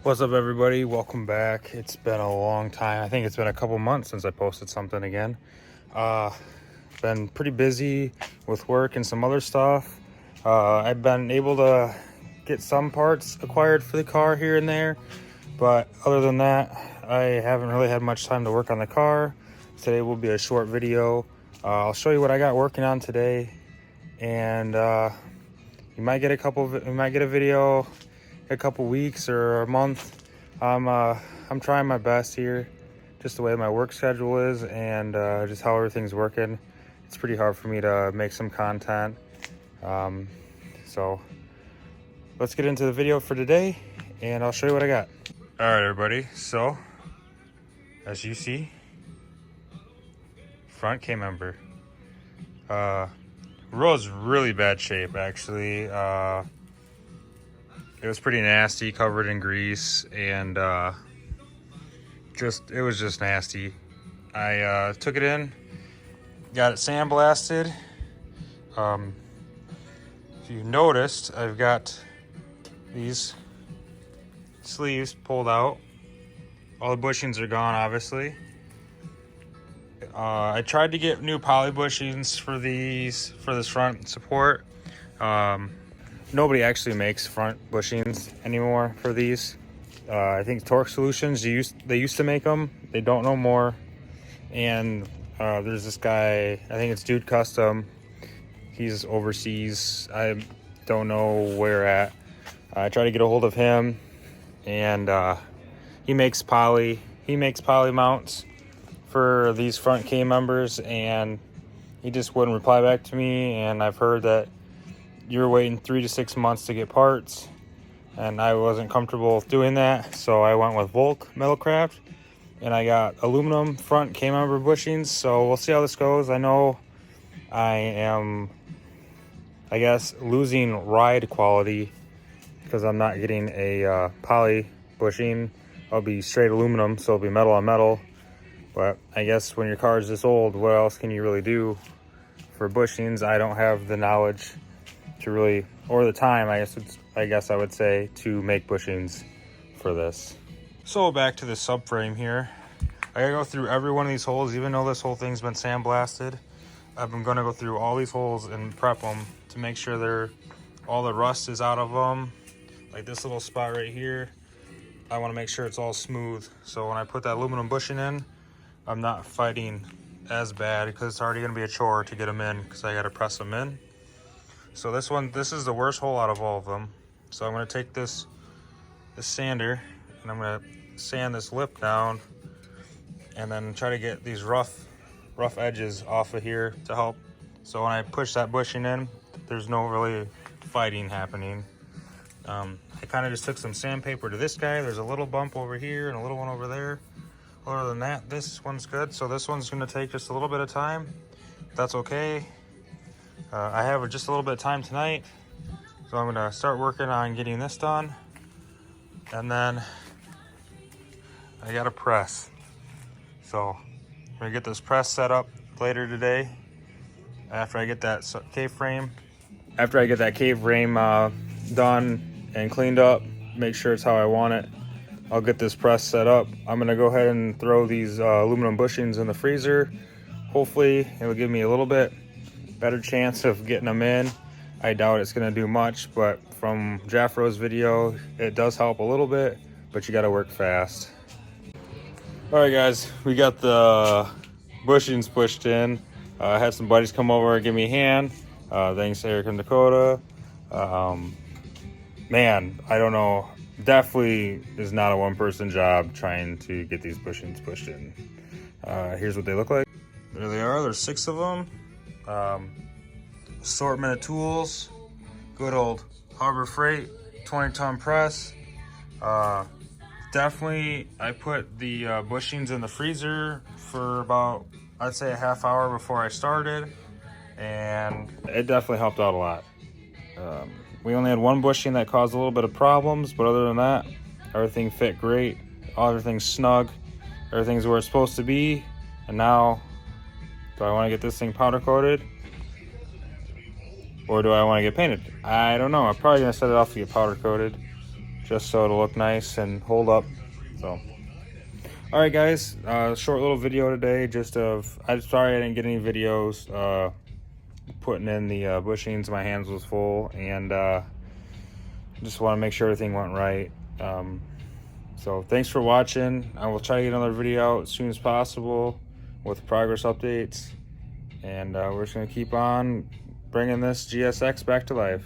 What's up, everybody? Welcome back. It's been a long time. I think it's been a couple months since I posted something again. Been pretty busy with work and some other stuff. I've been able to get some parts acquired for the car here and there, but other than that, I haven't really had much time to work on the car. Today will be a short video. I'll show you what I got working on today, and you might get a video a couple weeks or a month. I'm trying my best here, just the way my work schedule is and just how everything's working. It's pretty hard for me to make some content. So let's get into the video for today and I'll show you what I got. All right, everybody. So as you see, front K member. Road's really bad shape, actually. It was pretty nasty, covered in grease, and it was just nasty. I took it in, got it sandblasted. If you noticed, I've got these sleeves pulled out. All the bushings are gone, obviously. I tried to get new poly bushings for this front support. Nobody actually makes front bushings anymore for these. I think Torque Solutions, they used to make them. They don't no more. And there's this guy, I think it's Dude Custom. He's overseas. I don't know where at. I tried to get a hold of him, and he makes poly mounts for these front K members, and he just wouldn't reply back to me. And I've heard that you're waiting 3 to 6 months to get parts, and I wasn't comfortable with doing that, so I went with Volk Metalcraft, and I got aluminum front K member bushings. So we'll see how this goes. I know I am, I guess, losing ride quality because I'm not getting a poly bushing. I'll be straight aluminum, so it'll be metal on metal. But I guess when your car is this old, what else can you really do for bushings? I don't have the knowledge to really, or the time, I guess I would say, to make bushings for this. So back to the subframe here. I gotta go through every one of these holes, even though this whole thing's been sandblasted. I'm gonna go through all these holes and prep them to make sure all the rust is out of them. Like this little spot right here, I wanna make sure it's all smooth. So when I put that aluminum bushing in, I'm not fighting as bad, because it's already gonna be a chore to get them in because I gotta press them in. So this is the worst hole out of all of them. So I'm gonna take this sander and I'm gonna sand this lip down and then try to get these rough edges off of here to help. So when I push that bushing in, there's no really fighting happening. I kind of just took some sandpaper to this guy. There's a little bump over here and a little one over there. Other than that, this one's good. So this one's gonna take just a little bit of time. That's okay. I have just a little bit of time tonight, so I'm gonna start working on getting this done, and then I gotta press. So I'm gonna get this press set up later today after I get that K-frame. After I get that K-frame done and cleaned up, make sure it's how I want it, I'll get this press set up. I'm gonna go ahead and throw these aluminum bushings in the freezer. Hopefully it'll give me a little bit better chance of getting them in. I doubt it's gonna do much, but from Jaffro's video, it does help a little bit, but you gotta work fast. All right, guys, we got the bushings pushed in. I had some buddies come over and give me a hand. Thanks, Eric and Dakota. Man, I don't know. Definitely is not a one-person job trying to get these bushings pushed in. Here's what they look like. There they are. There's 6 of them. Assortment of tools, good old Harbor Freight 20-ton press. Definitely I put the bushings in the freezer for about, I'd say, a half hour before I started, and it definitely helped out a lot. We only had one bushing that caused a little bit of problems, but other than that, everything fit great. Everything's snug, everything's where it's supposed to be. And now, do I want to get this thing powder coated, or do I want to get painted? I don't know. I'm probably gonna set it off to get powder coated. just so it'll look nice and hold up. So, all right, guys, short little video today. I'm sorry I didn't get any videos putting in the bushings. My hands was full, and just want to make sure everything went right. So thanks for watching. I will try to get another video out as soon as possible with progress updates, and we're just gonna keep on bringing this GSX back to life.